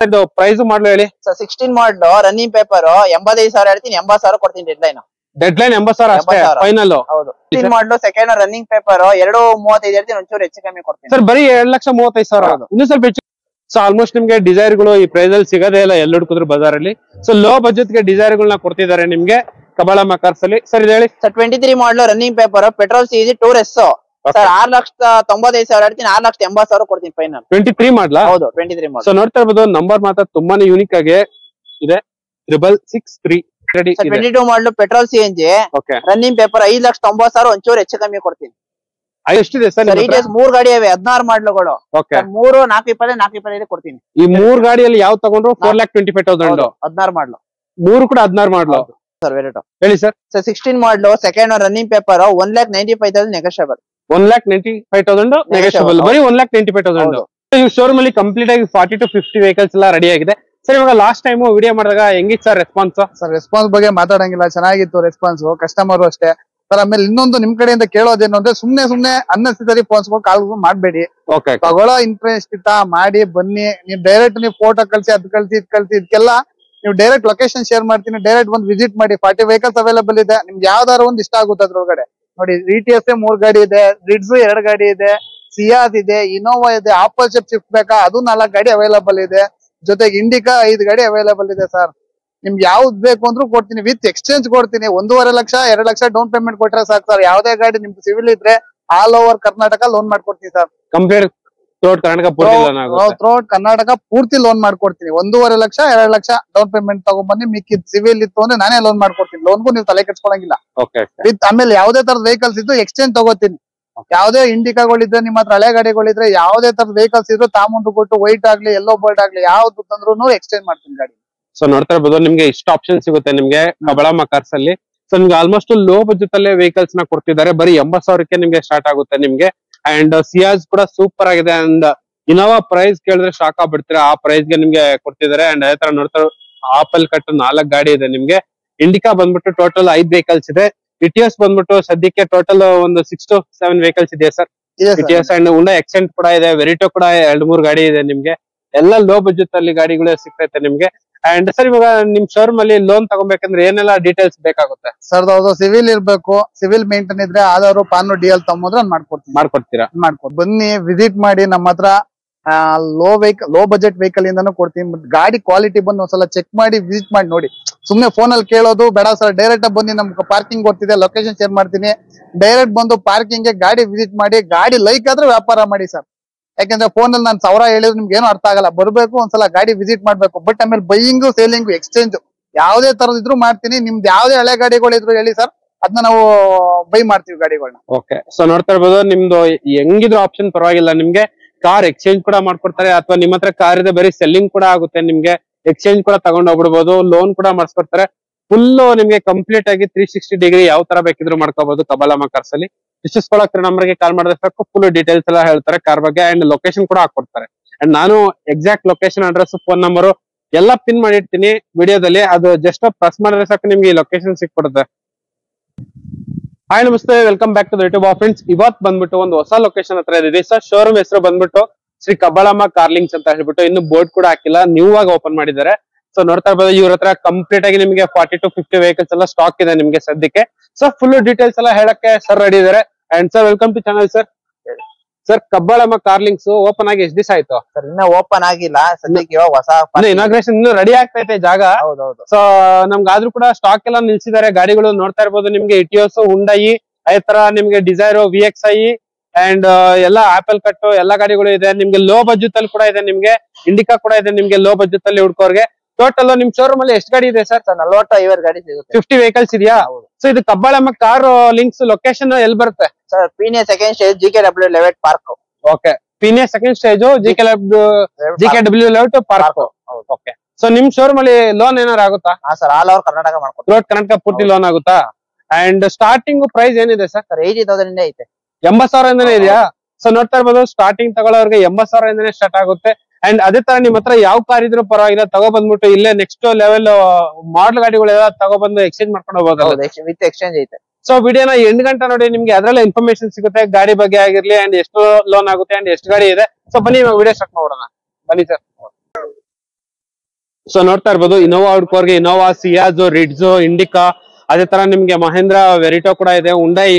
ಇದು ಪ್ರೈಸ್ ಮಾಡ್ಲು ಹೇಳಿ. 16 ಮಾಡಲು ರನ್ನಿಂಗ್ ಪೇಪರ್ 85,000 ಹೇಳ್ತೀನಿ, 80,000 ಕೊಡ್ತೀನಿ ಡೆಡ್ ಲೈನ್ 80,000 ಅಷ್ಟೇ ಫೈನಲ್. ಹೌದು 16 ಮಾಡಲು ಸೆಕೆಂಡ್ ರನ್ನಿಂಗ್ ಪೇಪರ್ 2.35 ಹೇಳ್ತೀನಿ, ಒಂಚೂರು ಹೆಚ್ಚು ಕಮ್ಮಿ ಕೊಡ್ತೀನಿ ಸರ್. ಬರೀ 2,35,000 ಇನ್ನು ಸ್ವಲ್ಪ ಹೆಚ್ಚು. ಸೊ ಆಲ್ಮೋಸ್ಟ್ ನಿಮ್ಗೆ ಡಿಸೈರ್ ಗಳು ಈ ಪ್ರೈಸ್ ಅಲ್ಲಿ ಸಿಗೋದೇ ಇಲ್ಲ ಎಲ್ಲಿ ಹುಡುಕಿದ್ರು ಬಜಾರ್ ಅಲ್ಲಿ. ಸೊ ಲೋ ಬಜೆಟ್ ಗೆ ಡಿಸೈರ್ ಗಳನ್ನ ಕೊಡ್ತಿದ್ದಾರೆ ನಿಮ್ಗೆ ಕಬಾಳಮ್ಮ ಕಾರ್ಸ್ ಅಲ್ಲಿ. ಸರ್ ಇದು ಹೇಳಿ. ಸರ್ 23 ಮಾಡಲು running paper petrol CG tour ಎಸ್ ಸರ್ 6,95,000 ಹೇಳ್ತೀನಿ, 6,80,000 ಕೊಡ್ತೀನಿ ಫೈನಲ್. 23 ಮಾಡ್ಲಾ? ಹೌದು 23 ಮಾಡಲ್. ಸೊ ನೋಡ್ತಾ ಇರ್ಬೋದು ನಂಬರ್ ಮಾತ್ರ ತುಂಬಾನೇ ಯೂನಿಕ್ ಆಗಿ ಇದೆ. 6663 ರೆಡಿ. 22 ಮಾಡಲು ಪೆಟ್ರೋಲ್ ಸಿಎನ್ಜಿ ರನ್ನಿಂಗ್ ಪೇಪರ್ 5,90,000 ಒಂಚೂರು ಹೆಚ್ಚು ಕಮ್ಮಿ ಕೊಡ್ತೀನಿ. ಎಷ್ಟಿದೆ ಸರ್? ಇಟಿಎಸ್ 3 ಗಾಡಿ ಇವೆ, 16 ಮಾಡಲುಗಳು. 3 420 425 ಕೊಡ್ತೀನಿ. ಈ 3 ಗಾಡಿಯಲ್ಲಿ ಯಾವ ತಗೊಂಡ್ರು 4,25,000. 16 ಮಾಡಲು 3 ಕೂಡ 16 ಮಾಡಲು ಸರ್. ವೆರೈಟಿ ಹೇಳಿ ಸರ್. 16 ಮಾಡಲು second running paper 1,95,000 negotiable. 1,95,000 negotiable. ಬರೀ 1,95,000. ಈ ಶೋರೂಮ್ ಅಲ್ಲಿ ಕಂಪ್ಲೀಟ್ ಆಗಿ 40 to 50 ವೆಹಿಕಲ್ಸ್ ಎಲ್ಲ ರೆಡಿ ಆಗಿದೆ. ಸರ್ ಇವಾಗ ಲಾಸ್ಟ್ ಟೈಮ್ ವಿಡಿಯೋ ಮಾಡಿದಾಗ ಹೆಂಗಿತ್ತು ಸರ್ ರೆಸ್ಪಾನ್ಸ್? ಸರ್ ರೆಸ್ಪಾನ್ಸ್ ಬಗ್ಗೆ ಮಾತಾಡಂಗಿಲ್ಲ, ಚೆನ್ನಾಗಿತ್ತು ರೆಸ್ಪಾನ್ಸ್. ಕಸ್ಟಮರ್ ಅಷ್ಟೇ ಸರ್. ಆಮೇಲೆ ಇನ್ನೊಂದು ನಿಮ್ ಕಡೆಯಿಂದ ಕೇಳೋದೇನು ಅಂದ್ರೆ ಸುಮ್ನೆ ಅನ್ನೆಸರಿ ಫೋನ್ಸ್ ಕಾಲ್ ಮಾಡಬೇಡಿ. ತಗೊಳ್ಳೋ ಇಂಟ್ರೆಸ್ಟ್ ಇತ್ತ ಮಾಡಿ ಬನ್ನಿ. ನೀವು ಡೈರೆಕ್ಟ್ ನೀವು ಫೋಟೋ ಕಳ್ಸಿ, ಅದ್ ಕಳ್ಸಿ ಇದ್ ಕಳ್ಸಿ, ಇದಕ್ಕೆಲ್ಲ ನೀವು ಡೈರೆಕ್ಟ್ ಲೊಕೇಶನ್ ಶೇರ್ ಮಾಡ್ತೀನಿ. ಡೈರೆಕ್ಟ್ ಬಂದು ವಿಸಿಟ್ ಮಾಡಿ. 40 ವೆಹಿಕಲ್ಸ್ ಅವೈಲೇಬಲ್ ಇದೆ. ನಿಮ್ಗೆ ಯಾವ್ದಾರು ಒಂದು ಇಷ್ಟ ಆಗುತ್ತೆ ಅದ್ರೊಳಗಡೆ. ನೋಡಿ ಇಟಿಎಸ್ 3 ಗಾಡಿ ಇದೆ, ರಿಡ್ಸ್ 2 ಗಾಡಿ ಇದೆ, ಸಿಯಾಸ್ ಇದೆ, ಇನೋವಾ ಇದೆ, ಆಪಲ್ ಶಿಫ್ಟ್ ಬೇಕಾ ಅದು 4 ಗಾಡಿ ಅವೈಲೇಬಲ್ ಇದೆ. ಜೊತೆಗೆ ಇಂಡಿಕಾ 5 ಗಾಡಿ ಅವೈಲೇಬಲ್ ಇದೆ ಸರ್. ನಿಮ್ಗೆ ಯಾವ್ದು ಬೇಕು ಅಂದ್ರೂ ಕೊಡ್ತೀನಿ, ವಿತ್ ಎಕ್ಸ್ಚೇಂಜ್ ಕೊಡ್ತೀನಿ. 1.5 ಲಕ್ಷ 2 ಲಕ್ಷ ಡೌನ್ ಪೇಮೆಂಟ್ ಕೊಟ್ರೆ ಸಾಕು ಸರ್. ಯಾವ್ದೇ ಗಾಡಿ ನಿಮ್ಗೆ ಸಿವಿಲ್ ಇದ್ರೆ ಆಲ್ ಓವರ್ ಕರ್ನಾಟಕ ಲೋನ್ ಮಾಡ್ಕೊಡ್ತೀನಿ ಸರ್. ಕಂಪ್ಲೀಟ್ ಥ್ರೋಟ್ ಕರ್ನಾಟಕ ಪೂರ್ತಿ ಲೋನ್ ಮಾಡ್ಕೊಡ್ತೀನಿ. 1.5 ಲಕ್ಷ 2 ಲಕ್ಷ ಡೌನ್ ಪೇಮೆಂಟ್ ತಗೊಂಡ್ಬನ್ನಿ. ಮಿಕ್ಕಿದ್ ಸಿವಿಲ್ ಇತ್ತು ಅಂದ್ರೆ ನಾನೇ ಲೋನ್ ಮಾಡ್ಕೊಡ್ತೀನಿ. ಲೋನ್ಗೂ ನೀವು ತಲೆ ಕೆಡ್ಸ್ಕೊಳಂಗಿಲ್ಲ. ವಿತ್ ಆಮೇಲೆ ಯಾವ್ದೇ ತರದ ವೆಹಿಕಲ್ಸ್ ಇದ್ದು ಎಕ್ಸ್ಚೇಂಜ್ ತಗೋತೀನಿ. ಯಾವ್ದೇ ಇಂಡಿಕಾಗಳಿದ್ರೆ ನಿಮ್ಮ ಹತ್ರ ಹಳೆ ಗಾಡಿಗಳಿದ್ರೆ ಯಾವ್ದೇ ತರದ ವೆಹಿಕಲ್ಸ್ ಇದ್ರು ತಾಮುಂದು ಕೊಟ್ಟು ವೈಟ್ ಆಗ್ಲಿ ಎಲ್ಲೋ ಬೋರ್ಡ್ ಆಗ್ಲಿ ಯಾವ್ದು ತಂದ್ರು ಎಕ್ಸ್ಚೇಂಜ್ ಮಾಡ್ತೀನಿ ಗಾಡಿ. ಸೊ ನೋಡ್ತಾ ಇರ್ಬೋದು ನಿಮ್ಗೆ ಇಷ್ಟ ಆಪ್ಷನ್ ಸಿಗುತ್ತೆ ನಿಮ್ಗೆ ಕಬಾಳಮ್ಮ ಕಾರ್ಸ್ ಅಲ್ಲಿ. ಸೊ ನಿಮ್ಗೆ ಆಲ್ಮೋಸ್ಟ್ ಲೋ ಬಜೆಟ್ ಅಲ್ಲೇ ವೆಹಿಕಲ್ಸ್ ನ ಕೊಡ್ತಿದ್ದಾರೆ. ಬರೀ 80,000ಕ್ಕೆ ನಿಮ್ಗೆ ಸ್ಟಾರ್ಟ್ ಆಗುತ್ತೆ ನಿಮ್ಗೆ. ಅಂಡ್ ಸಿಯಾಸ್ ಕೂಡ ಸೂಪರ್ ಆಗಿದೆ. ಅಂಡ್ ಇನೋವಾ ಪ್ರೈಸ್ ಕೇಳಿದ್ರೆ ಶಾಕ್ ಆಗ್ಬಿಡ್ತೀರಾ, ಆ ಪ್ರೈಸ್ ಗೆ ನಿಮ್ಗೆ ಕೊಡ್ತಿದ್ದಾರೆ. ಅಂಡ್ ಅದೇ ತರ ನೋಡ್ತಾ ಆಪಲ್ ಕಟ್ 4 ಗಾಡಿ ಇದೆ ನಿಮ್ಗೆ. ಇಂಡಿಕಾ ಬಂದ್ಬಿಟ್ಟು ಟೋಟಲ್ 5 ವೆಹಿಕಲ್ಸ್ ಇದೆ. ಇಟಿಎಸ್ ಬಂದ್ಬಿಟ್ಟು ಸದ್ಯಕ್ಕೆ ಟೋಟಲ್ ಒಂದು 6 to 7 ವೆಹಿಕಲ್ಸ್ ಇದೆ ಸರ್. ಇಟಿಎಸ್ ಅಂಡ್ ಉಂಡಾ ಎಕ್ಸೆಂಟ್ ಕೂಡ ಇದೆ, ವೆರಿಟೋ ಕೂಡ 2-3 ಗಾಡಿ ಇದೆ ನಿಮ್ಗೆ. ಎಲ್ಲ ಲೋ ಬಜೆಟ್ ಅಲ್ಲಿ ಗಾಡಿಗಳು ಸಿಗ್ತೈತೆ ನಿಮ್ಗೆ. ಅಂಡ್ ಸರ್ ಇವಾಗ ನಿಮ್ ಶೋರೂಮ್ ಅಲ್ಲಿ ಲೋನ್ ತಗೋಬೇಕಂದ್ರೆ ಏನೆಲ್ಲ ಡೀಟೇಲ್ಸ್ ಬೇಕಾಗುತ್ತೆ ಸರ್? ಸಿವಿಲ್ ಇರ್ಬೇಕು, ಸಿವಿಲ್ ಮೇಂಟೈನ್ ಇದ್ರೆ ಆಧಾರ್ ಪಾನ್ ಡಿಎಲ್ ತಗೊಂಡ್ರೆ ಮಾಡ್ಕೊಡ್ತೀರಾ? ಬನ್ನಿ ವಿಸಿಟ್ ಮಾಡಿ. ನಮ್ಮ ಹತ್ರ ಲೋ ಬಜೆಟ್ ವೆಹಿಕಲ್ ಇಂದಾನು ಕೊಡ್ತೀನಿ. ಗಾಡಿ ಕ್ವಾಲಿಟಿ ಬಂದು ಒಂದ್ಸಲ ಚೆಕ್ ಮಾಡಿ ವಿಸಿಟ್ ಮಾಡಿ ನೋಡಿ. ಸುಮ್ನೆ ಫೋನ್ ಅಲ್ಲಿ ಕೇಳೋದು ಬೇಡ ಸರ್. ಡೈರೆಕ್ಟ್ ಬಂದು ನಮ್ಗೆ ಪಾರ್ಕಿಂಗ್ ಗೊತ್ತಿದೆ, ಲೊಕೇಶನ್ ಶೇರ್ ಮಾಡ್ತೀನಿ. ಡೈರೆಕ್ಟ್ ಬಂದು ಪಾರ್ಕಿಂಗ್ ಗಾಡಿ ವಿಸಿಟ್ ಮಾಡಿ. ಗಾಡಿ ಲೈಕ್ ಆದ್ರೆ ವ್ಯಾಪಾರ ಮಾಡಿ ಸರ್. ಯಾಕಂದ್ರೆ ಫೋನ್ ಅಲ್ಲಿ ನಾನು 1,000 ಹೇಳಿದ್ರೆ ನಿಮ್ಗೆ ಏನು ಅರ್ಥ ಆಗಲ್ಲ. ಬರ್ಬೇಕು ಒಂದ್ಸಲ ಗಾಡಿ ವಿಸಿಟ್ ಮಾಡ್ಬೇಕು. ಬಟ್ ಆಮೇಲೆ ಬೈಯಿಂಗು ಸೇಲಿಂಗು ಎಕ್ಸ್ಚೇಂಜ್ ಯಾವ್ದೇ ತರದ್ ಇದ್ರು ಮಾಡ್ತೀನಿ. ನಿಮ್ದು ಯಾವ್ದೇ ಹಳೆ ಗಾಡಿಗಳು ಇದ್ರು ಹೇಳಿ ಸರ್, ಅದನ್ನ ನಾವು ಬೈ ಮಾಡ್ತೀವಿ ಗಾಡಿಗಳನ್ನ. ಓಕೆ. ಸೊ ನೋಡ್ತಾ ಇರ್ಬೋದು ನಿಮ್ದು ಹೆಂಗಿದ್ರು ಆಪ್ಷನ್ ಪರವಾಗಿಲ್ಲ. ನಿಮ್ಗೆ ಕಾರ್ ಎಕ್ಸ್ಚೇಂಜ್ ಕೂಡ ಮಾಡ್ಕೊಡ್ತಾರೆ, ಅಥವಾ ನಿಮ್ಮ ಹತ್ರ ಕಾರ್ ಇದೆ ಬರೀ ಸೆಲ್ಲಿಂಗ್ ಕೂಡ ಆಗುತ್ತೆ ನಿಮ್ಗೆ. ಎಕ್ಸ್ಚೇಂಜ್ ಕೂಡ ತಗೊಂಡ್ ಹೋಗ್ಬಿಡ್ಬೋದು, ಲೋನ್ ಕೂಡ ಮಾಡಿಸ್ಕೊಡ್ತಾರೆ. ಫುಲ್ ನಿಮ್ಗೆ ಕಂಪ್ಲೀಟ್ ಆಗಿ 360 ಡಿಗ್ರಿ ಯಾವ ತರ ಬೇಕಿದ್ರು ಮಾಡ್ಕೋಬಹುದು ಕಬಾಳಮ್ಮ ಕಾರ್ಸ್ ಅಲ್ಲಿ. ವಿಶ್ವಾಸಕ್ಕೆ ನಂಬರ್ಗೆ ಕಾಲ್ ಮಾಡಿದ್ರೆ ಸಾಕು, ಫುಲ್ ಡೀಟೇಲ್ಸ್ ಎಲ್ಲ ಹೇಳ್ತಾರೆ ಕಾರ್ ಬಗ್ಗೆ. ಅಂಡ್ ಲೊಕೇಶನ್ ಕೂಡ ಹಾಕೊಡ್ತಾರೆ. ಅಂಡ್ ನಾನು exact location address phone number ಎಲ್ಲ ಪಿನ್ ಮಾಡಿರ್ತೀನಿ ವಿಡಿಯೋದಲ್ಲಿ. ಅದು ಜಸ್ಟ್ ಪ್ರೆಸ್ ಮಾಡಿದ್ರೆ ಸಾಕು ನಿಮ್ಗೆ ಈ ಲೊಕೇಶನ್ ಸಿಕ್ಬಿಡುತ್ತೆ. ಹಾಯ್ ನಮಸ್ತೆ, welcome back to the YouTube friends. ಇವತ್ತು ಬಂದ್ಬಿಟ್ಟು ಒಂದು ಹೊಸ ಲೊಕೇಶನ್ ಹತ್ರ ಇದೆ ಸರ್. ಶೋರೂಮ್ ಹೆಸರು ಬಂದ್ಬಿಟ್ಟು ಶ್ರೀ ಕಬಾಳಮ್ಮ ಕಾರ್ಲಿಂಗ್ಸ್ ಅಂತ ಹೇಳ್ಬಿಟ್ಟು, ಇನ್ನು ಬೋರ್ಡ್ ಕೂಡ ಹಾಕಿಲ್ಲ, ನ್ಯೂ ಆಗಿ ಓಪನ್ ಮಾಡಿದ್ದಾರೆ. ಸೊ ನೋಡ್ತಾ ಇರ್ಬೋದು ಇವ್ರ ಹತ್ರ ಕಂಪ್ಲೀಟ್ ಆಗಿ ನಿಮಗೆ 40 to 50 ವೆಹಿಕಲ್ಸ್ ಎಲ್ಲ ಸ್ಟಾಕ್ ಇದೆ ನಿಮ್ಗೆ ಸದ್ಯಕ್ಕೆ. ಸೊ ಫುಲ್ ಡೀಟೇಲ್ಸ್ ಎಲ್ಲ ಹೇಳಕ್ಕೆ ಸರ್ ರೆಡಿ ಇದಾರೆ. And sir welcome to channel sir. Sir Kabalamma car links open ಆಗಿ ಎಷ್ಟು ದಿವಸ ಆಯ್ತು ಸರ್? ಇನ್ನ ಓಪನ್ ಆಗಿಲ್ಲ ಸದ್ಯಕ್ಕೆ, ಇವಾಗ ಹೊಸ ಇನಾಗ್ರೇಷನ್ ಇನ್ನು ರೆಡಿ ಆಗ್ತೈತೆ ಜಾಗ. ಸೊ ನಮ್ಗಾದ್ರೂ ಕೂಡ ಸ್ಟಾಕ್ ಎಲ್ಲ ನಿಲ್ಸಿದ್ದಾರೆ ಗಾಡಿಗಳು. ನೋಡ್ತಾ ಇರ್ಬೋದು ನಿಮ್ಗೆ ಇಟಿಯೋಸ್, ಹುಂಡಾಯಿ, ಅದೇ ತರ ನಿಮ್ಗೆ ಡಿಸೈರ್, VXi ಅಂಡ್ ಎಲ್ಲ ಆಪಲ್ ಕಟ್ ಎಲ್ಲ ಗಾಡಿಗಳು ಇದೆ ನಿಮ್ಗೆ. ಲೋ ಬಜೆಟ್ ಅಲ್ಲಿ ಕೂಡ ಇದೆ ನಿಮ್ಗೆ. ಇಂಡಿಕಾ ಕೂಡ ಇದೆ ನಿಮ್ಗೆ ಲೋ ಬಜೆಟ್ ಅಲ್ಲಿ ಹುಡ್ಕೋರ್ಗೆ. ಟೋಟಲ್ ನಿಮ್ ಶೋರೂಮ್ ಅಲ್ಲಿ ಎಷ್ಟು ಗಾಡಿ ಇದೆ ಸರ್? 40-50 ಗಾಡಿ ಸಿಗುತ್ತೆ. 50 ವೆಹಿಕಲ್ಸ್ ಇದೆಯಾ? ಸೊ ಇದು ಕಬಾಳಮ್ಮ ಕಾರ್ ಲಿಂಕ್ಸ್ ಲೊಕೇಶನ್ ಎಲ್ಲಿ ಬರುತ್ತೆ sir? Peenya second stage GKW layout park. Okay, Peenya second stage GKW layout park. Okay. So ನಿಮ್ ಶೋರೂಮ್ ಅಲ್ಲಿ ಲೋನ್ ಏನಾರು ಆಗುತ್ತಾ? ಸರ್ ಆಲ್ ಓವರ್ ಕರ್ನಾಟಕ ಮಾಡ್ಕೊಡ್ತೀವಿ. ಥ್ರೂಔಟ್ ಕರ್ನಾಟಕ ಪೂರ್ತಿ ಲೋನ್ ಆಗುತ್ತಾ? ಅಂಡ್ ಸ್ಟಾರ್ಟಿಂಗ್ ಪ್ರೈಸ್ ಏನಿದೆ ಸರ್? 80,000 ಇಂದ ಐತೆ. 80,000 ಇಂದಾನೆ ಇದೆಯಾ? ಸೊ ನೋಡ್ತಾ ಇರ್ಬೋದು ಸ್ಟಾರ್ಟಿಂಗ್ ತಗೊಳ್ಳೋರ್ಗೆ 80,000 ಇಂದಾನೆ ಸ್ಟಾರ್ಟ್ ಆಗುತ್ತೆ. ಅಂಡ್ ಅದೇ ತರ ನಿಮ್ ಹತ್ರ ಯಾವ ಕಾರ್ ಇದ್ರು ಪರವಾಗಿಲ್ಲ, ತಗೊಬಂದ್ಬಿಟ್ಟು ಇಲ್ಲೇ ನೆಕ್ಸ್ಟ್ ಲೆವೆಲ್ ಮಾಡಲ್ ಗಾಡಿಗಳೆಲ್ಲ ತಗೊಬಂದು ಎಕ್ಸ್ಚೇಂಜ್ ಮಾಡ್ಕೊಂಡು ಹೋಗೋದು. ವಿತ್ ಎಕ್ಸ್ಚೇಂಜ್ ಐತೆ. ಸೊ ವಿಡಿಯೋನ 8 ಗಂಟೆ ನೋಡಿ, ನಿಮ್ಗೆ ಅದ್ರಲ್ಲೇ ಇನ್ಫಾರ್ಮೇಶನ್ ಸಿಗುತ್ತೆ ಗಾಡಿ ಬಗ್ಗೆ ಆಗಿರ್ಲಿ, ಅಂಡ್ ಎಷ್ಟು ಲೋನ್ ಆಗುತ್ತೆ ಅಂಡ್ ಎಷ್ಟು ಗಾಡಿ ಇದೆ. ಸೊ ಬನ್ನಿ ವಿಡಿಯೋ ಸ್ಟಾರ್ಟ್ ಮಾಡೋಣ. ಬನ್ನಿ ಸರ್. ಸೊ ನೋಡ್ತಾ ಇರ್ಬೋದು ಇನೋವಾ ಹುಡ್ಕೋರ್ಗೆ ಇನೋವಾ, ಸಿಯಾಜ್, ರಿಡ್ಜ್, ಇಂಡಿಕಾ, ಅದೇ ತರ ನಿಮ್ಗೆ ಮಹೇಂದ್ರ ವೆರಿಟೋ ಕೂಡ ಇದೆ, ಹುಂಡೈ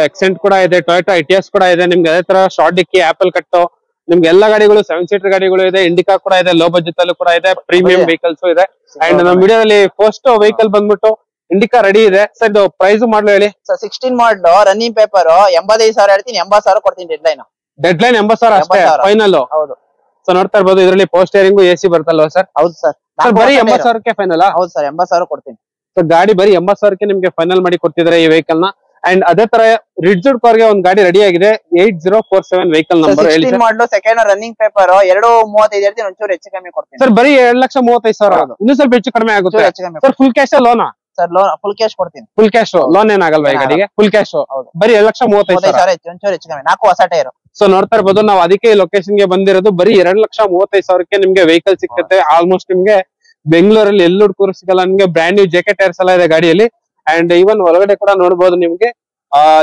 ಎಕ್ಸೆಂಟ್ ಕೂಡ ಇದೆ, ಟೊಯೋಟಾ ಇಟಿಎಸ್ ಕೂಡ ಇದೆ. ನಿಮ್ಗೆ ಅದೇ ತರ ಶಾರ್ಟ್ ಡಿಕ್ಕಿ, ಆಪಲ್ ಕಟ್ಟು, ನಿಮ್ಗೆ ಎಲ್ಲ ಗಾಡಿಗಳು 7 ಸೀಟರ್ ಗಾಡಿಗಳು ಇದೆ. ಇಂಡಿಕಾ ಕೂಡ ಇದೆ, ಲೋ ಬಜೆಟ್ ಅಲ್ಲೂ ಕೂಡ ಇದೆ, ಪ್ರೀಮಿಯಂ ವೆಹಿಕಲ್ಸ್ ಇದೆ. ಅಂಡ್ ನಮ್ಮ ವಿಡಿಯೋದಲ್ಲಿ ಫಸ್ಟ್ ವೆಹಿಕಲ್ ಬಂದ್ಬಿಟ್ಟು ಇಂಡಿಕಾ ರೆಡಿ ಇದೆ. ಸರ್ ಇದು ಪ್ರೈಸ್ ಮಾಡ್ಲು ಹೇಳಿ. ಸರ್ 16 ಮಾಡಲು ರನ್ನಿಂಗ್ ಪೇಪರ್ 85,000 ಹೇಳ್ತೀನಿ, 80,000 ಕೊಡ್ತೀನಿ ಡೆಡ್ ಲೈನ್ 80,000 ಅಷ್ಟೇ ಫೈನಲ್. ಹೌದು. ಸೊ ನೋಡ್ತಾ ಇರ್ಬೋದು ಇದರಲ್ಲಿ ಪವರ್ ಸ್ಟೇರಿಂಗ್, ಎಸಿ ಬರ್ತಲ್ವಾ ಸರ್? ಹೌದು ಸರ್. ಬರೀ 80,000ಕ್ಕೆ ಫೈನಲ್? ಹೌದು ಸರ್, 80,000 ಕೊಡ್ತೀನಿ. ಸೊ ಗಾಡಿ ಬರೀ 80,000ಕ್ಕೆ ನಿಮ್ಗೆ ಫೈನಲ್ ಮಾಡಿ ಕೊಡ್ತಿದ್ರೆ ಈ ವೆಹಿಕಲ್ ನ. ಅಂಡ್ ಅದೇ ತರ ರಿಡ್ಜ್ ಕಾರ್ಗೆ ಒಂದು ಗಾಡಿ ರೆಡಿ ಆಗಿದೆ, 8047 ವೆಹಿಕಲ್ ನಂಬರ್. 16 ಮಾಡಲು ಸೆಕೆಂಡ್ ರನ್ನಿಂಗ್ ಪೇಪರ್ 2.35 ಹೇಳ್ತೀನಿ, ಒಂಚೂರು ಹೆಚ್ಚು ಕಮ್ಮಿ ಕೊಡ್ತೀನಿ ಸರ್. ಬರೀ 2,35,000, ಇನ್ನೂ ಸ್ವಲ್ಪ ಹೆಚ್ಚು ಕಡಿಮೆ ಆಗುತ್ತೆ ಸರ್. ಫುಲ್ ಕ್ಯಾಶ್ ಲೋನಾ ಸರ್? ಲೋನ್ ಫುಲ್ ಕ್ಯಾಶ್ ಕೊಡ್ತೀನಿ. ಫುಲ್ ಕ್ಯಾಶ್ ಲೋನ್ ಏನಾಗಲ್ವಾ ಈ ಗಾಡಿಗೆ? ಫುಲ್ ಕ್ಯಾಶ್ ಬರೀ 2,35,000, ಒಂಚೂರು ಹೆಚ್ಚು ಕಮ್ಮಿ, 4 ಹೊಸ ಟೈರ್. ಸೊ ನೋಡ್ತಾ ಇರ್ಬೋದು ನಾವು ಅದಕ್ಕೆ ಈ ಲೊಕೇಶನ್ ಗೆ ಬಂದಿರೋದು. ಬರೀ 2,35,000ಕ್ಕೆ ನಿಮ್ಗೆ ವೆಹಿಕಲ್ ಸಿಗುತ್ತೆ. ಆಲ್ಮೋಸ್ಟ್ ನಿಮ್ಗೆ ಬೆಂಗಳೂರಲ್ಲಿ ಎಲ್ಲಿ ಹುಡುಕರು ಸಿಗಲ್ಲ. ನಿಮ್ಗೆ ಬ್ರ್ಯಾಂಡ್ ನ್ಯೂ ಜೆಕೆ ಟೈರ್ಸ್ ಎಲ್ಲ ಇದೆ ಗಾಡಿಯಲ್ಲಿ. ಅಂಡ್ ಈವನ್ ಒಳಗಡೆ ಕೂಡ ನೋಡಬಹುದು ನಿಮ್ಗೆ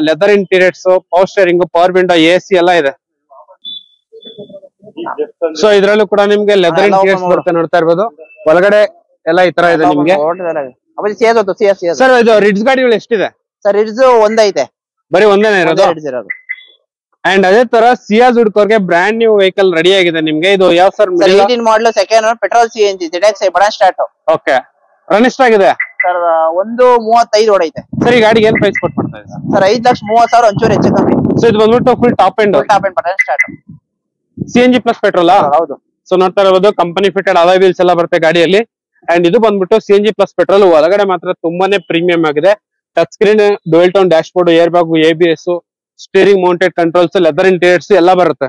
leather interiors, power steering, power window, AC ಎಲ್ಲ ಇದೆ. ಸೊ ಇದ್ರಲ್ಲೂ ಕೂಡ ನಿಮ್ಗೆ ಲೆದರ್ ಇಂಟೀರಿಯರ್ಸ್ ಬರುತ್ತೆ, ನೋಡ್ತಾ ಇರ್ಬೋದು. ಒಳಗಡೆ ಎಲ್ಲ ಈ ತರ ಇದೆ ನಿಮ್ಗೆ. ಸರ್ ಇದು ರಿಡ್ಜ್ ಗಾಡಿಗಳು ಎಷ್ಟಿದೆ ಸರ್? ರಿಡ್ಜ್ ಒಂದೈತೆ, ಬರೀ ಒಂದೇನೆ ಇರೋದು. ಅಂಡ್ ಅದೇ ತರ ಸಿಯಾಜ್ ಹುಡ್ಕೋರ್ಗೆ ಬ್ರ್ಯಾಂಡ್ ನ್ಯೂ ವೆಹಿಕಲ್ ರೆಡಿ ಆಗಿದೆ ನಿಮ್ಗೆ. ಇದು ಯಾವ ಸರ್? 18 ಮಾಡಲು second petrol CNG ZXi button start. Okay, run ಎಷ್ಟಾಗಿದೆ ಸರ್? 1.35 ಹೊಡೈತೆ. ಸರ್ ಈ ಗಾಡಿಗೆ ಏನ್ ಪ್ರೈಸ್ ಕೊಟ್ಟು ಮಾಡ್ತಾ ಇದ್ದೀರಾ ಸರ್? 5,30,000, ಒಂಚೂರು ಹೆಚ್ಚು ಕಮ್ಮಿ. ಸೊ ಇದು ಬಂದ್ಬಿಟ್ಟು full top end button start, CNG plus petrol. ಹೌದು. ಸೊ ನೋಡ್ತಾ ಇರಬಹುದು ಕಂಪನಿ ಫಿಟೆಡ್ ಅಲಾಯ್ ವೀಲ್ಸ್ ಎಲ್ಲ ಬರುತ್ತೆ ಗಾಡಿಯಲ್ಲಿ. ಅಂಡ್ ಇದು ಬಂದ್ಬಿಟ್ಟು CNG ಪ್ಲಸ್ ಪೆಟ್ರೋಲ್. ಒಳಗಡೆ ಮಾತ್ರ ತುಂಬಾನೇ ಪ್ರೀಮಿಯಂ ಆಗಿದೆ. Touch screen, dual tone dash board, air bag, ABS, steering mounted controls, leather interiors ಎಲ್ಲ ಬರುತ್ತೆ.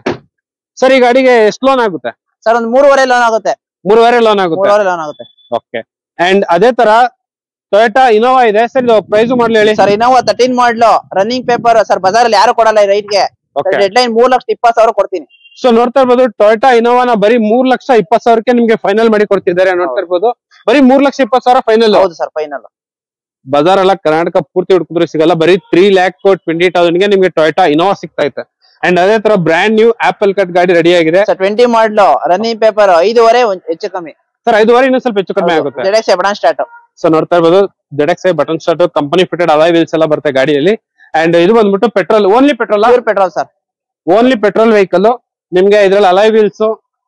ಸರ್ ಈ ಗಾಡಿಗೆ ಎಷ್ಟು ಲೋನ್ ಆಗುತ್ತೆ ಸರ್? ಒಂದು 3.5 ಲೋನ್ ಆಗುತ್ತೆ. 3.5 ಲೋನ್ ಆಗುತ್ತೆ. 3.5 ಲೋನ್ ಆಗುತ್ತೆ. ಓಕೆ. ಅಂಡ್ ಅದೇ ತರ ಟೊಯೋಟಾ ಇನೋವಾ ಇದೆ ಸರ್. ಇದು ಪ್ರೈಸ್ ಮಾಡ್ಲಿ ಹೇಳಿ. ಸರ್ ಇನೋವಾ 13 ಮಾಡಲು ರನ್ನಿಂಗ್ ಪೇಪರ್ ಸರ್ ಬಜಾರಲ್ಲಿ ಯಾರು ಕೊಡಲ್ಲ ಈ ರೈಟ್ ಗೆ. ಡೆಡ್ ಲೈನ್ 3,20,000 ಕೊಡ್ತೀನಿ. ಸೊ ನೋಡ್ತಾ ಇರ್ಬೋದು ಟೊಯೋಟಾ ಇನೋವಾನ ಬರೀ 3,20,000ಕ್ಕೆ ನಿಮ್ಗೆ ಫೈನಲ್ ಮಾಡಿ ಕೊಡ್ತಿದ್ದಾರೆ. ನೋಡ್ತಾ ಇರ್ಬೋದು ಬರೀ 3,20,000 ಫೈನಲ್. ಹೌದು ಸರ್, ಫೈನಲ್. ಬಜಾರ್ ಎಲ್ಲ ಕರ್ನಾಟಕ ಪೂರ್ತಿ ಹುಡುಕಿದ್ರು ಸಿಗಲ್ಲ. ಬರೀ 3,20,000ಗೆ ನಿಮ್ಗೆ ಟೊಯೋಟಾ ಇನೋವಾ ಸಿಗ್ತಾ ಇತ್ತು. ಅಂಡ್ ಅದೇ ತರ ಬ್ರ್ಯಾಂಡ್ ನ್ಯೂ ಆಪಲ್ ಕಟ್ ಗಾಡಿ ರೆಡಿ ಆಗಿದೆ. 20 ಮಾಡಲು ರನ್ನಿಂಗ್ ಪೇಪರ್ 5.5 ಹೆಚ್ಚು ಕಮ್ಮಿ. ಸರ್ 5.5 ಇನ್ನೂ ಸ್ವಲ್ಪ ಹೆಚ್ಚು ಕಡಿಮೆ ಆಗುತ್ತೆ. ZXi button start. ಸೊ ನೋಡ್ತಾ ಇರ್ಬೋದು ZXi button start, company fitted alloy wheels ಎಲ್ಲ ಬರುತ್ತೆ ಗಾಡಿಯಲ್ಲಿ. ಅಂಡ್ ಇದು ಬಂದ್ಬಿಟ್ಟು petrol, only petrol. Petrol sir, only petrol vehicle. ನಿಮ್ಗೆ ಇದ್ರಲ್ಲಿ alloy wheels,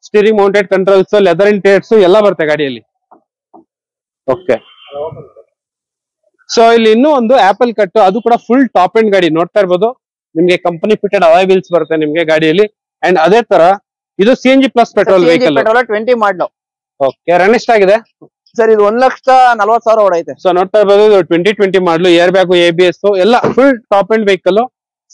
steering mounted controls, leather interiors ಎಲ್ಲ ಬರುತ್ತೆ ಗಾಡಿಯಲ್ಲಿ. ಓಕೆ. ಸೊ ಇಲ್ಲಿ ಇನ್ನೂ ಒಂದು ಆಪಲ್ ಕಟ್, ಅದು ಕೂಡ ಫುಲ್ ಟಾಪ್ ಎಂಡ್ ಗಾಡಿ. ನೋಡ್ತಾ ಇರ್ಬೋದು ನಿಮ್ಗೆ ಕಂಪನಿ ಫಿಟೆಡ್ ಅಲಾಯ್ ವೀಲ್ಸ್ ಬರುತ್ತೆ ನಿಮ್ಗೆ ಗಾಡಿಯಲ್ಲಿ. ಅಂಡ್ ಅದೇ ತರ ಇದು CNG ಪ್ಲಸ್ ಪೆಟ್ರೋಲ್ ವೆಹಿಕಲ್. 20 ಮಾಡಲು. ಓಕೆ. ರನ್ ಎಷ್ಟಾಗಿದೆ ಸರ್? ಇದು 1,40,000 ಹೊಡೈತೆ. ಸೊ ನೋಡ್ತಾ ಇರ್ಬೋದು 2020 ಮಾಡಲು, ಏರ್ ಬ್ಯಾಗ್, ABS ಎಲ್ಲ full top end vehicle,